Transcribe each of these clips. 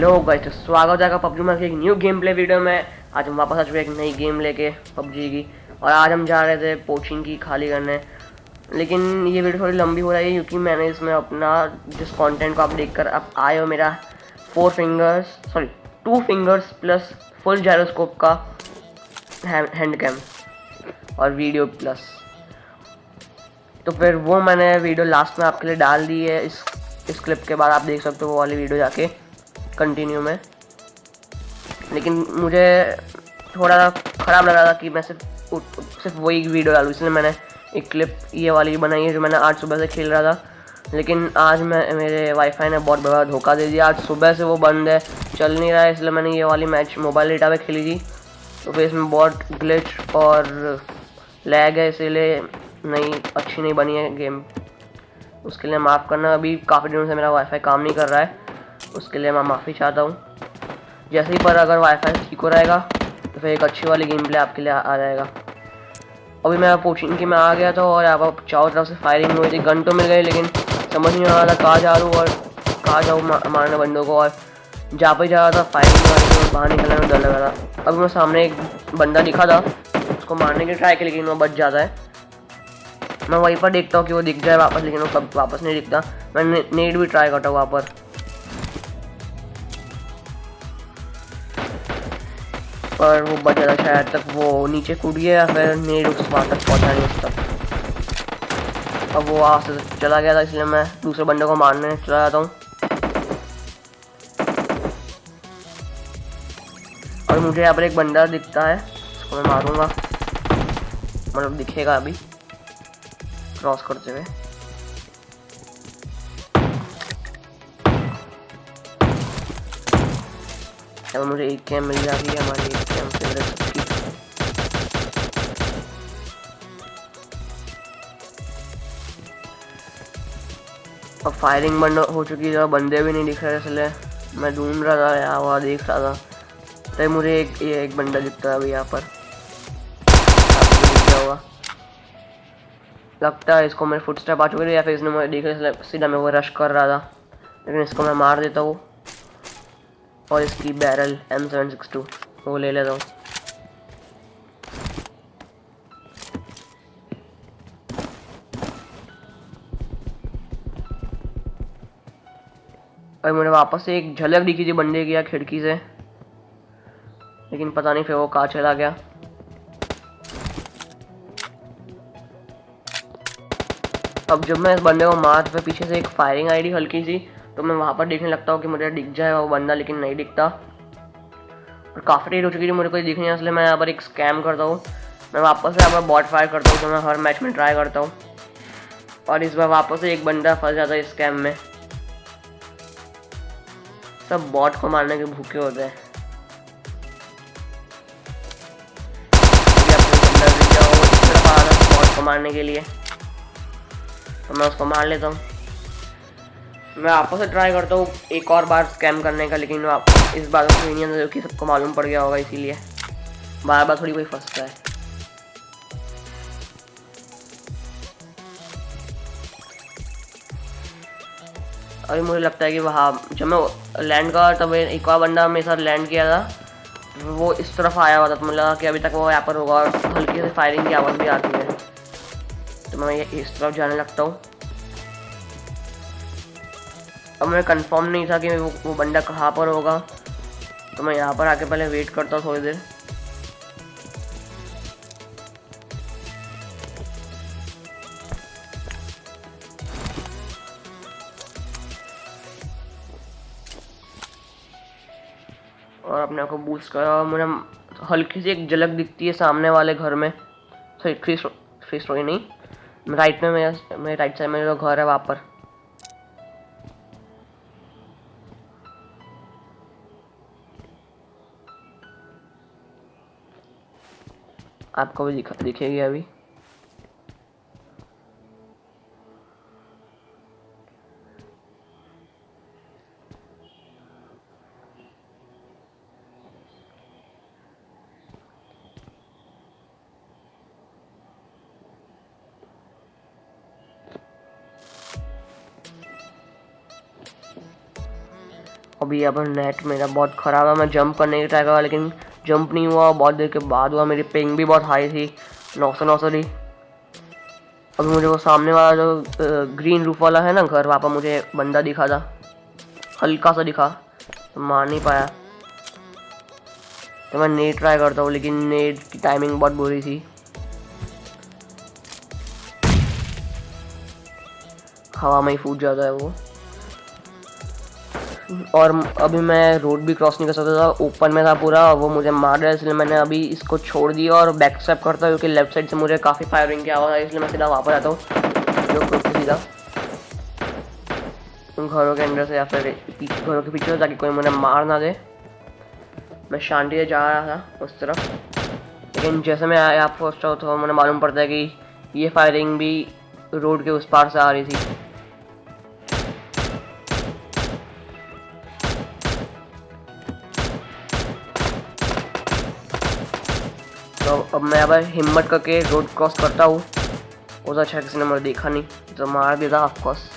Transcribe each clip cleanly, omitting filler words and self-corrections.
Hello guys, स्वागत है आपका पबजी में एक न्यू गेम प्ले वीडियो में। आज हम वापस आ चुके हैं एक नई गेम लेके पबजी की। और आज हम जा रहे थे पोचिंग की खाली करने, लेकिन ये वीडियो थोड़ी लंबी हो रही है क्योंकि मैंने इसमें अपना जिस कंटेंट को आप देखकर आप आए हो, मेरा 2 फिंगर्स प्लस फुल जायरोस्कोप का हैंड कैम और वीडियो प्लस, तो फिर वो मैंने वीडियो लास्ट में आपके लिए डाल दी है। इस क्लिप के बाद आप देख सकते हो वो वाली वीडियो जाके कंटिन्यू में। लेकिन मुझे थोड़ा ख़राब लग रहा था कि मैं सिर्फ वही वीडियो डालूँ, इसलिए मैंने एक क्लिप ये वाली बनाई है जो मैंने आज सुबह से खेल रहा था। लेकिन आज मेरे वाईफाई ने बहुत बड़ा धोखा दे दिया। आज सुबह से वो बंद है, चल नहीं रहा है, इसलिए मैंने ये वाली मैच मोबाइल डेटा पे खेली थी। तो फिर इसमें बहुत ग्लिच और लैग है, इसीलिए अच्छी नहीं बनी है गेम। उसके लिए माफ़ करना, अभी काफ़ी दिनों से मेरा वाईफाई काम नहीं कर रहा है, उसके लिए मैं माफ़ी चाहता हूँ। जैसे ही पर अगर वाईफाई ठीक हो रहेगा तो फिर एक अच्छी वाली गेम प्ले आपके लिए आ जाएगा। अभी मैं पोचिंग की में आ गया था और यहाँ पर चारों तरफ से फायरिंग हुई थी। गन तो मिल गई, लेकिन समझ नहीं आ रहा था कहाँ जा रूँ और कहाँ जाऊँ मारने बंदों को। और जहाँ पर जा रहा था फायरिंग मारने में बाहर निकलने में डर लग रहा था। अभी मैं सामने एक बंदा दिखा था, उसको मारने की ट्राई की, लेकिन वो बच जाता है। मैं वहीं पर देखता हूँ कि वो दिख जाए वापस, लेकिन वो कब वापस नहीं दिखता। मैं नेट भी ट्राई करता हूँ वहाँ पर वो बच जाता शायद तक वो नीचे कूद गया या फिर नेट उस वहाँ तक पहुँचा नहीं उस तक। अब वो वहाँ से चला गया था, इसलिए मैं दूसरे बंदे को मारने चला जाता हूँ। और मुझे यहाँ पर एक बंदा दिखता है, उसको मैं मारूंगा, मतलब दिखेगा अभी क्रॉस करते हुए। अब मुझे एक कैम मिल जाती है, हमारी एक कैम फेवरेट सबकी। अब फायरिंग बंद हो चुकी है, बंदे भी नहीं दिख रहे, इसलिए मैं ढूंढ रहा था, यहाँ वहाँ देख रहा था। तो मुझे एक बंदा दिखता है अभी यहाँ पर, आपको दिख गया होगा। लगता है इसको मेरे फुटस्टेप आ चुके थे या फिर इसने मुझे देख लिया, सीधा मैं वो रश कर रहा था। लेकिन इसको मैं मार देता हूँ और इसकी बैरल M762 वो ले लेता हूँ। और मुझे वापस से एक झलक दिखी थी बंदे की खिड़की से, लेकिन पता नहीं फिर वो कहाँ चला गया। अब जब मैं इस बंदे को मार, फिर पीछे से एक फायरिंग आई थी हल्की सी, तो मैं वहाँ पर देखने लगता हूँ कि मुझे दिख जाए वो बंदा, लेकिन नहीं दिखता। और काफ़ी देर हो चुकी थी, मुझे कोई दिख नहीं, इसलिए मैं यहाँ पर एक स्कैम करता हूँ। मैं वापस से यहाँ पर बॉट फायर करता हूँ, तो मैं हर मैच में ट्राई करता हूँ। और इस बार वापस से एक बंदा फंस जाता है इस स्कैम में। सब बॉट को मारने के भूखे होते हैं। बॉट को मारने के लिए, तो मैं उसको मार लेता हूँ। मैं आपस से ट्राई करता हूँ एक और बार स्कैम करने का, लेकिन इस बार तो नहीं है, कि सबको मालूम पड़ गया होगा, इसीलिए बार बार थोड़ी कोई फंसता है। अभी मुझे लगता है कि वहाँ जब मैं लैंड का, तब एक और बंदा मेरे साथ लैंड किया था, वो इस तरफ आया हुआ था, तो मुझे लगा कि अभी तक वो यहाँ पर होगा। और हल्की से फायरिंग की आवाज़ भी आती है, तो मैं इस तरफ जाने लगता हूँ। अब मुझे कंफर्म नहीं था कि वो बंदा कहाँ पर होगा, तो मैं यहाँ पर आके पहले वेट करता हूँ थोड़ी देर। और अपने आप को बूस्ट करा, और मुझे हल्की सी एक झलक दिखती है सामने वाले घर में। सॉरी, थ्री स्टोरी नहीं, राइट में मेरे राइट साइड में जो घर है वहाँ पर। आपको भी दिखेगी अभी। अभी यहाँ पर नेट मेरा बहुत ख़राब है, मैं जंप करने की ट्राई करा लेकिन जंप नहीं हुआ, बहुत देर के बाद हुआ। मेरी पिंग भी बहुत हाई थी, 900 थी। अभी मुझे वो सामने वाला जो ग्रीन रूफ वाला है ना घर, वहाँ पर मुझे बंदा दिखा था, हल्का सा दिखा, तो मार नहीं पाया। तो मैं नेट ट्राई करता हूँ लेकिन नेट की टाइमिंग बहुत बुरी थी, हवा में ही फूट जाता है वो। और अभी मैं रोड भी क्रॉस नहीं कर सकता था, ओपन में था पूरा, वो मुझे मार रहा है, इसलिए मैंने अभी इसको छोड़ दिया और बैक स्टेप करता हूँ, क्योंकि लेफ्ट साइड से मुझे काफ़ी फायरिंग की आवाज़ आई, इसलिए मैं सीधा वापस आता हूँ जो खुद से सीधा घरों के अंदर से या फिर घरों के पीछे, ताकि कोई मुझे मार ना दे। मैं शांति से जा रहा था उस तरफ, लेकिन जैसे मैं यहाँ पहुँचता हूँ तो मुझे मालूम पड़ता है कि ये फायरिंग भी रोड के उस पार से आ रही थी। तो अब मैं अब हिम्मत करके रोड क्रॉस करता हूँ। उस अच्छा किसी ने मुझे देखा नहीं तो मार दिया था ऑफकोर्स।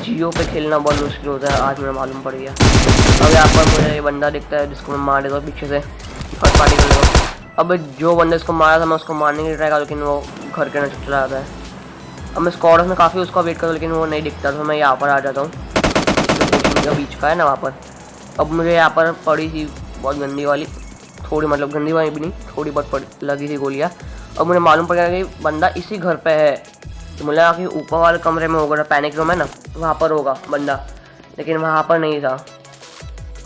जियो पे खेलना बहुत मुश्किल होता है, आज मुझे मालूम पड़ गया। अब यहाँ पर मुझे ये बंदा दिखता है जिसको मैं मार देता हूँ पीछे से, फर्स्ट पार्टी कर लो। अब जो बंदे इसको मारा था मैं उसको मारने की ट्राई करा, लेकिन वो घर के अंदर चला जाता है। अब मैं स्क्वाड में काफ़ी उसका वेट करता हूँ लेकिन वो नहीं दिखता, तो मैं यहाँ पर आ जाता हूँ जो बीच का है ना वहाँ पर। अब मुझे यहाँ पर पड़ी थी बहुत गंदी वाली, थोड़ी मतलब गंदी वाली भी नहीं, थोड़ी बहुत लगी थी गोलियाँ। अब मुझे मालूम पड़ गया कि बंदा इसी घर पे है, तो मुझे लगा कि ऊपर वाले कमरे में होगा, पैनिक रूम है ना वहाँ पर होगा बंदा, लेकिन वहाँ पर नहीं था।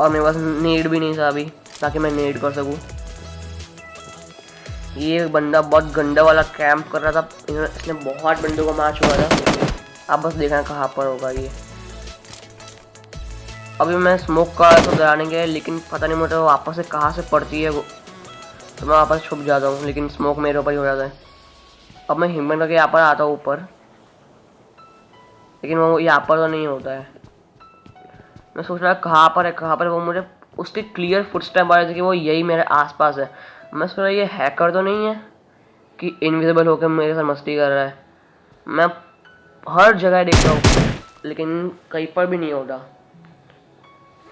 और मेरे पास नीड भी नहीं था अभी ताकि मैं नीड कर सकूँ। ये बंदा बहुत गंदा वाला कैंप कर रहा था, इसने बहुत बंदों को मार चुका था। आप बस देखना कहाँ पर होगा ये। अभी मैं स्मोक कर रहा था डराने के, लेकिन पता नहीं मुझे वापस से कहाँ से पड़ती है वो, तो मैं वापस छुप जाता हूँ, लेकिन स्मोक मेरे ऊपर ही हो जाता है। अब मैं हिम्मत करके यहाँ पर आता हूँ ऊपर, लेकिन वो यहाँ पर तो नहीं होता है। मैं सोच रहा कहाँ पर है कहाँ पर, वो मुझे उसके क्लियर फुटस्टेप आ रहे थे कि वो यही मेरे आसपास है। मैं सोच रहा ये हैकर तो नहीं है कि इनविजिबल होकर मेरे साथ मस्ती कर रहा है। मैं हर जगह देखता हूँ लेकिन कहीं पर भी नहीं होता।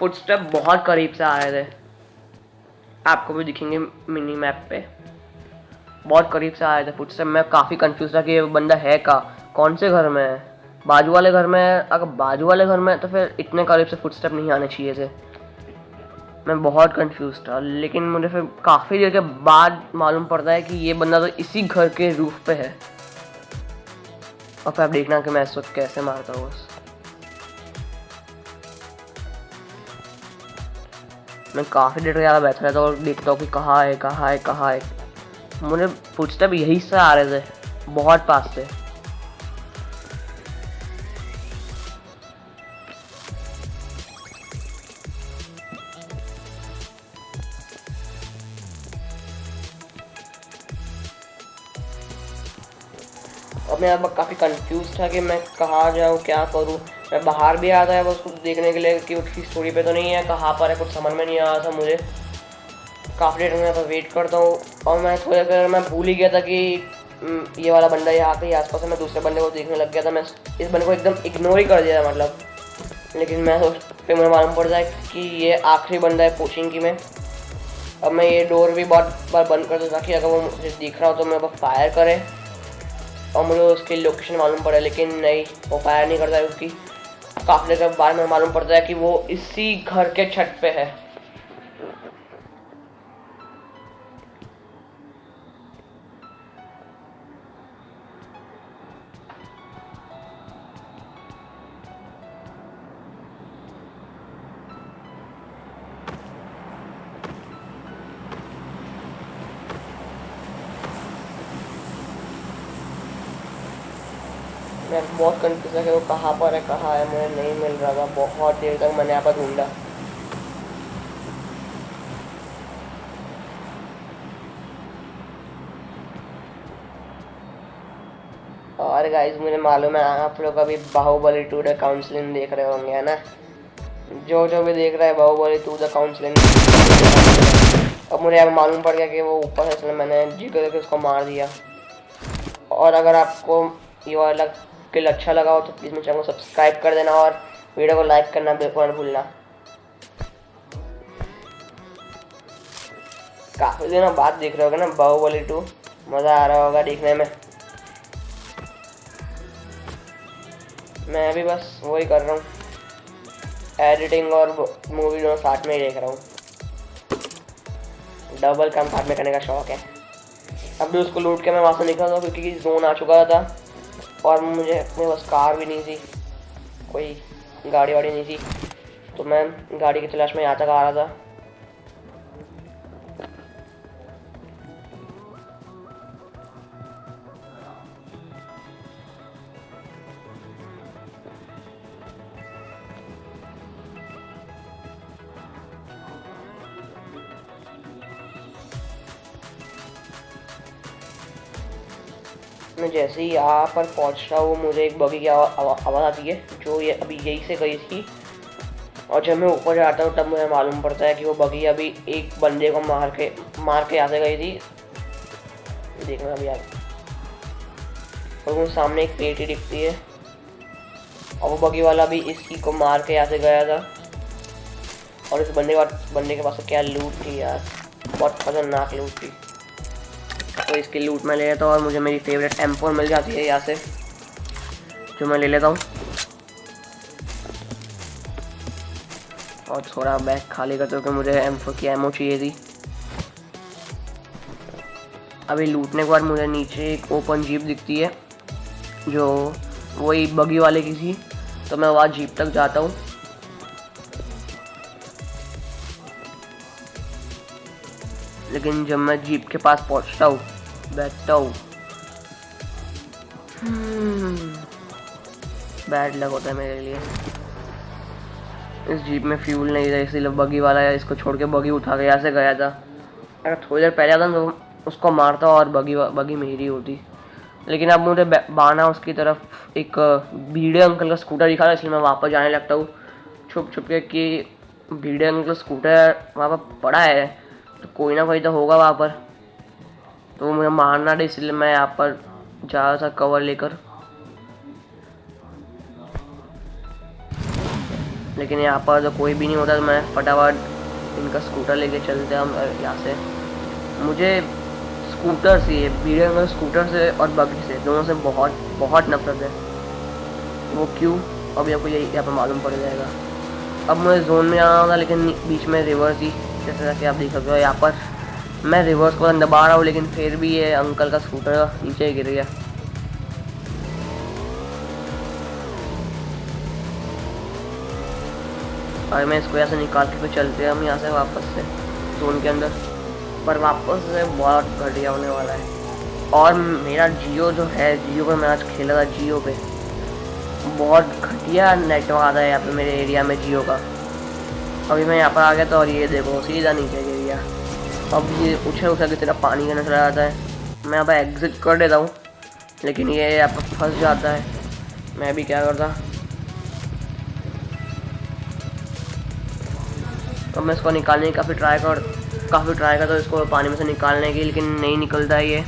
फुटस्टेप बहुत करीब से आ रहे थे, आपको भी दिखेंगे मिनी मैप पे, बहुत करीब से आ रहे थे फुटस्टेप। मैं काफ़ी कंफ्यूज था कि ये बंदा है कौन से घर में है, बाजू वाले घर में है। अगर बाजू वाले घर में है तो फिर इतने करीब से फुटस्टेप नहीं आने चाहिए थे। मैं बहुत कंफ्यूज था, लेकिन मुझे फिर काफ़ी देर के बाद मालूम पड़ता है कि ये बंदा तो इसी घर के रूफ पे है। और फिर आप देखना कि मैं इस वक्त कैसे मारता हूँ। मैं काफ़ी देर ज़्यादा बैठा रहता और देखता हूँ कि कहाँ है कहाँ है कहाँ है। मुझे फुटस्टेप यही से आ रहे थे, बहुत पास से। अब मैं अब काफ़ी कंफ्यूज था कि मैं कहाँ जाऊँ क्या करूँ। मैं बाहर भी आता है उसको देखने के लिए कि उसकी स्टोरी पे तो नहीं है, कहाँ पर है कुछ समझ में नहीं आ रहा था मुझे। काफ़ी देर में वेट करता हूँ और मैं थोड़ी देर मैं भूल ही गया था कि ये वाला बंदा यहाँ पे आसपास है। मैं दूसरे बंदे को देखने लग गया था, मैं इस बंदे को एकदम इग्नोर ही कर दिया था मतलब। लेकिन मैं फिर मुझे मालूम पड़ जाए कि ये आखिरी बंदा है पोचिंग की में। अब मैं ये डोर भी बहुत बार बंद कर दूँ ताकि अगर वो मुझे दिख रहा हो तो मैं अब फायर करे और मुझे उसकी लोकेशन मालूम पड़े, लेकिन नहीं, वो फायर नहीं करता है। उसकी काफ़ी देर के बाद में मालूम पड़ता है कि वो इसी घर के छत पे है। मैं बहुत कंफ्यूज है कि वो कहाँ पर है कहाँ है, मुझे नहीं मिल रहा था। बहुत देर तक मैंने यहाँ पर ढूंढा। और गाइस मुझे मालूम है आप लोग अभी बाहुबली 2 द काउंसलिंग देख रहे होंगे, है ना। जो भी देख रहा है बाहुबली 2 द काउंसलिंग। अब मुझे अब मालूम पड़ गया कि वो ऊपर है, इसलिए मैंने जी करके उसको मार दिया। और अगर आपको ये वाला किल अच्छा लगा हो तो प्लीज़ मेरे चैनल को सब्सक्राइब कर देना और वीडियो को लाइक करना बिल्कुल मत भूलना। काफ़ी दिनों बाद देख रहे होगे ना बाहुबली 2, मज़ा आ रहा होगा देखने में। मैं भी बस वही कर रहा हूँ, एडिटिंग और मूवी दोनों साथ में ही देख रहा हूँ। डबल काम साथ में करने का शौक है। अब भी उसको लूट के मैं वहाँ से निकल रहा हूँ क्योंकि जोन आ चुका था और मुझे अपने बस कार भी नहीं थी, कोई गाड़ी वाड़ी नहीं थी, तो मैं गाड़ी की तलाश में यहाँ तक आ रहा था। मैं जैसे ही यहाँ पर पहुँच रहा हूँ मुझे एक बगी की आवाज़ आती है जो ये अभी यही से गई थी, और जब मैं ऊपर जाता हूँ तब मुझे मालूम पड़ता है कि वो बगी अभी एक बंदे को मार के यहाँ से गई थी। देखना अभी आगे और वो सामने एक पेटी दिखती है और वो बगी वाला भी इसी को मार के यहाँ से गया था। और इस बंदे के पास क्या लूट थी यार, बहुत खतरनाक लूट थी। तो इसकी लूट मैं ले लेता हूँ और मुझे मेरी फेवरेट M4 मिल जाती है यहाँ से, जो मैं ले लेता हूँ। और थोड़ा बैग खाली करते हो कि मुझे M4 की एमओ चाहिए थी। अभी लूटने के बाद मुझे नीचे एक ओपन जीप दिखती है जो वही बगी वाले की थी, तो मैं वहाँ जीप तक जाता हूँ। लेकिन जब मैं जीप के पास पहुँचता हूँ, बैठता हूँ, बैड लक होता है मेरे लिए। इस जीप में फ्यूल नहीं था, इसीलिए बगी वाला है इसको छोड़ के बगी उठा के यहाँ से गया था। अगर थोड़ी देर पहले आता तो उसको मारता और बगी मेरी होती। लेकिन अब मुझे बाना उसकी तरफ एक भीड़े अंकल का स्कूटर दिखा था, इसलिए मैं वापस जाने लगता हूँ छुप छुप के कि भीड़े अंकल स्कूटर वहाँ पर पड़ा है तो कोई ना कोई तो होगा वहाँ पर, तो मुझे मारना था, इसलिए मैं यहाँ पर जा रहा था कवर लेकर। लेकिन यहाँ पर तो कोई भी नहीं होता, तो मैं फटाफट इनका स्कूटर लेके चलते हम यहाँ से। मुझे स्कूटर से, भीड़े अंकल स्कूटर से और बगी से, दोनों से बहुत बहुत नफरत है। वो क्यों, अभी आपको यही यहाँ पर मालूम पड़ जाएगा। अब मुझे जोन में आना होगा लेकिन बीच में रिवर्स ही, जैसे कि आप देख सकते हो यहाँ पर मैं रिवर्स को दबा रहा हूँ लेकिन फिर भी ये अंकल का स्कूटर नीचे गिर गया। और मैं इसको यहाँ से निकाल के फिर चलते हैं हम यहाँ से वापस से जोन के अंदर, पर वापस से बहुत घटिया होने वाला है। और मेरा जियो जो है, जियो पर मैं आज खेला था, जियो पे बहुत घटिया नेटवर्क आता है यहाँ पे मेरे एरिया में जियो का। अभी मैं यहाँ पर आ गया था और ये देखो सीधा नीचे गिर गया। अब ये उछल के तेरा पानी का नजर आता है। मैं यहाँ पर एग्जिट कर देता हूँ लेकिन ये यहाँ पर फंस जाता है। मैं भी क्या करता, अब मैं इसको निकालने की काफ़ी ट्राई करता हूँ इसको पानी में से निकालने की, लेकिन नहीं निकलता है ये।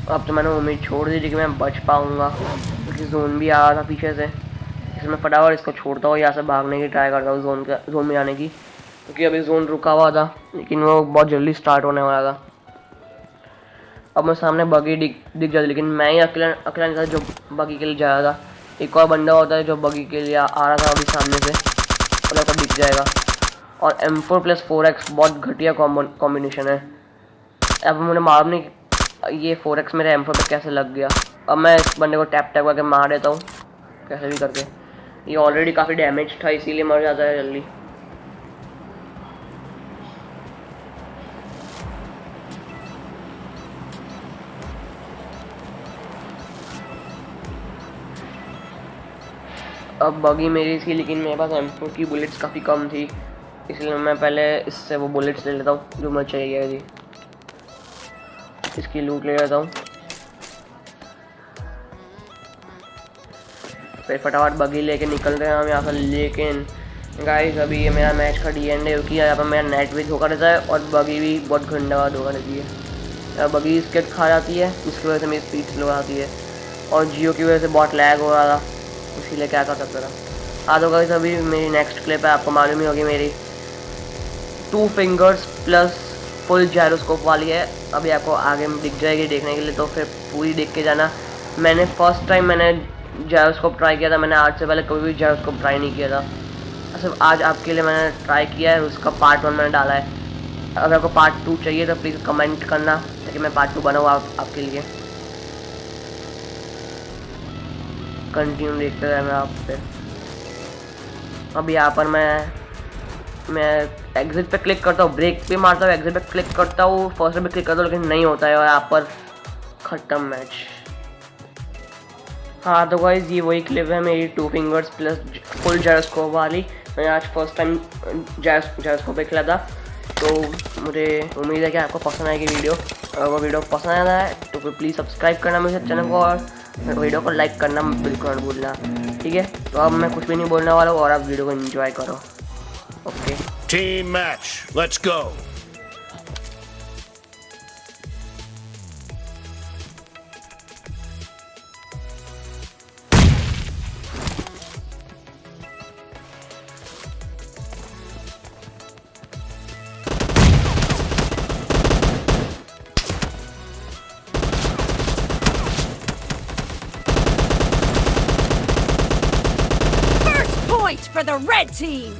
अब तो मैंने उम्मीद छोड़ दी थी कि मैं बच पाऊंगा क्योंकि जोन भी आ रहा था पीछे से, इसमें फटाफट इसको छोड़ता हूँ, यहाँ से भागने की ट्राई करता हूँ जोन में आने की, क्योंकि अभी जोन रुका हुआ था लेकिन वो बहुत जल्दी स्टार्ट होने वाला था। अब मैं सामने बगी दिख जाती, लेकिन मैं ही अकेला नहीं था जो बगी के लिए जा रहा था। एक और बंदा होता है जो बगी के लिए आ रहा था अभी सामने से, मतलब तो दिख जाएगा। और M4+4X बहुत घटिया कॉम्बिनेशन है। अब मुझे मालूम नहीं ये 4X मेरे M4 पे कैसे लग गया। अब मैं इस बंदे को टैप करके मार देता हूँ कैसे भी करके। ये ऑलरेडी काफ़ी डैमेज था इसीलिए मर जाता है जल्दी। अब बगी मेरी थी लेकिन मेरे पास M4 की बुलेट्स काफ़ी कम थी, इसलिए मैं पहले इससे वो बुलेट्स ले लेता हूँ जो मुझे चाहिए थी। इसकी लूट ले लेता हूँ। फिर फटाफट बगी लेके निकल रहे हैं हम यहाँ से। लेकिन गाइस अभी ये मेरा मैच का DND किया, यहाँ पर मेरा नेट भी धोखा रहता है और बगी भी बहुत घंटा धोखा रहती है। बगी स्केट खा जाती है, जिसकी वजह से मेरी स्पीड स्लो आती है और जियो की वजह से बहुत लैग हो रहा था, इसीलिए क्या कर सकता था। हाँ तो गाइस अभी मेरी नेक्स्ट क्लिप है, आपको मालूम ही होगी, मेरी 2 फिंगर्स प्लस फुल जायरोस्कोप वाली है। अभी आपको आगे दिख जाएगी देखने के लिए, तो फिर पूरी देख के जाना। मैंने फर्स्ट टाइम मैंने जायरोस्कोप ट्राई किया था, मैंने आज से पहले कभी भी जायरोस्कोप ट्राई नहीं किया था। सिर्फ आज आपके लिए मैंने ट्राई किया है, उसका पार्ट 1 मैंने डाला है। अगर आपको पार्ट 2 चाहिए तो प्लीज़ कमेंट करना ताकि मैं पार्ट 2 बनाऊँ आपके लिए। कंटिन्यू देखते रहना आप फिर। अब यहाँ पर मैं एग्जिट पे क्लिक करता हूँ, ब्रेक पे मारता हूँ, एग्जिट पे क्लिक करता हूँ, फर्स्ट पे क्लिक करता हूँ, लेकिन नहीं होता है और यहाँ पर ख़त्म मैच। हाँ तो गाइस ये वही क्लिप है मेरी 2 फिंगर्स प्लस फुल जायरोस्कोप वाली। मैंने आज फर्स्ट टाइम जायरोस्कोप पे खेला था, तो मुझे उम्मीद है कि आपको पसंद आएगी वीडियो। अगर वो वीडियो पसंद आया है तो फिर प्लीज़ सब्सक्राइब करना मेरे चैनल को और वीडियो को लाइक करना बिल्कुल मत भूलना, ठीक है। तो अब मैं कुछ भी नहीं बोलने वाला हूँ और आप वीडियो को एंजॉय करो। Okay, team match, let's go. For the red team!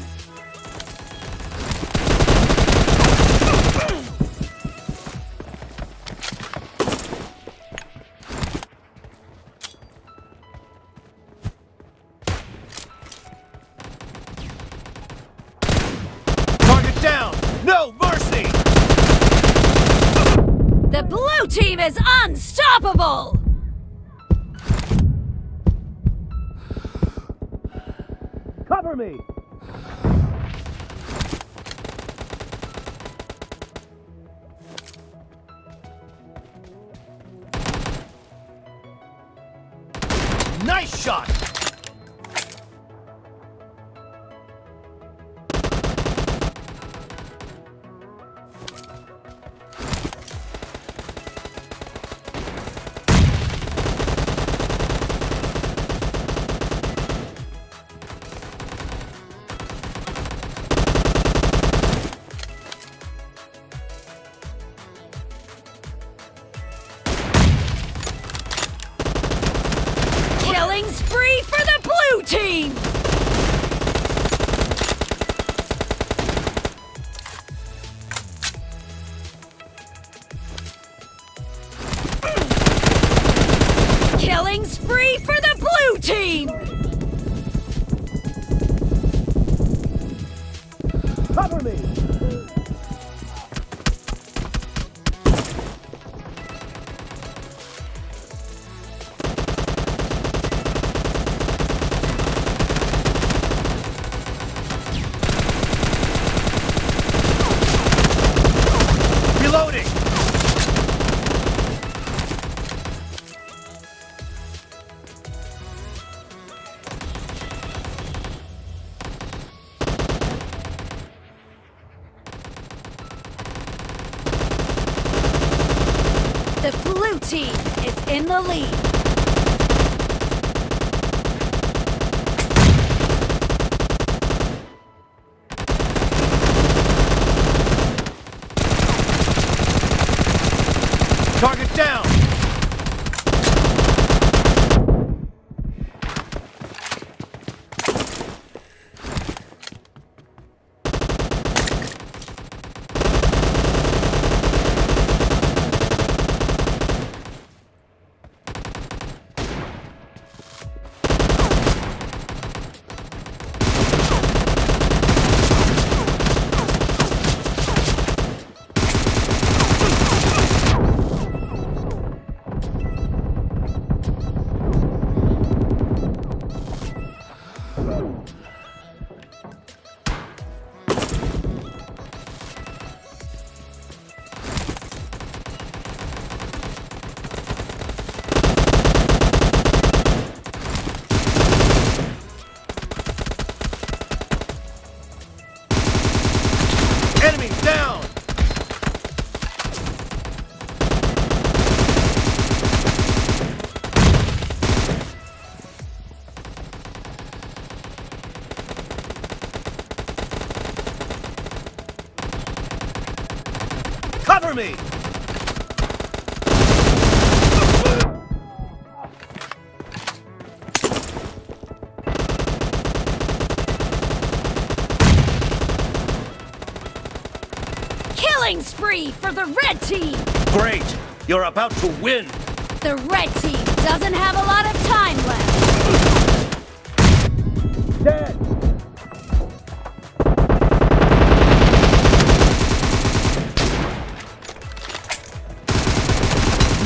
Target down! No mercy! The blue team is unstoppable! Cover me! Nice shot! Killing spree for the blue team! Killing spree for the blue team! Cover me! Reloading! The blue team is in the lead. Target down! Cover me! Killing spree for the red team! Great! You're about to win! The red team doesn't have a lot of time left. Dead!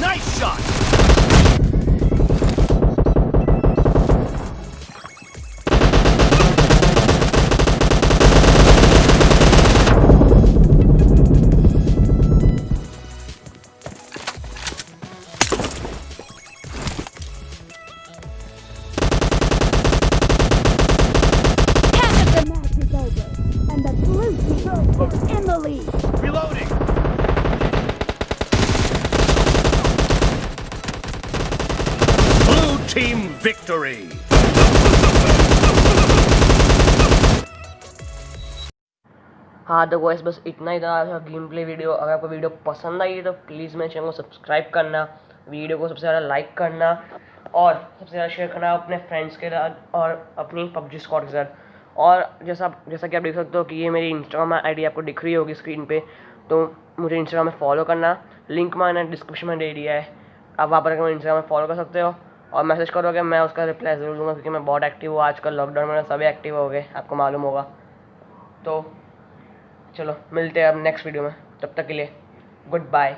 Nice shot! Half of the match is over, and the blue team is in the lead. Reloading! Blue team victory! हाँ तो guys बस इतना ही था आज का game play video. अगर आपको video पसंद आई तो प्लीज़ मेरे चैनल को सब्सक्राइब करना, वीडियो को सबसे ज़्यादा लाइक करना और सबसे ज़्यादा शेयर करना अपने फ्रेंड्स के साथ और अपनी पबजी स्क्वाड के साथ। और जैसा कि आप देख सकते हो कि ये मेरी इंस्टाग्राम आईडी आपको दिख रही होगी स्क्रीन पे, तो मुझे इंस्टाग्राम में फॉलो करना, लिंक मैंने डिस्क्रिप्शन में दे दिया है। आप वहाँ पर इंस्टाग्राम में फॉलो कर सकते हो और मैसेज करोगे, मैं उसका रिप्लाई ज़रूर दूँगा क्योंकि मैं बहुत एक्टिव हूँ। आजकल लॉकडाउन में सभी एक्टिव हो गए, आपको मालूम होगा। तो चलो मिलते हैं अब नेक्स्ट वीडियो में, तब तक के लिए गुड बाय।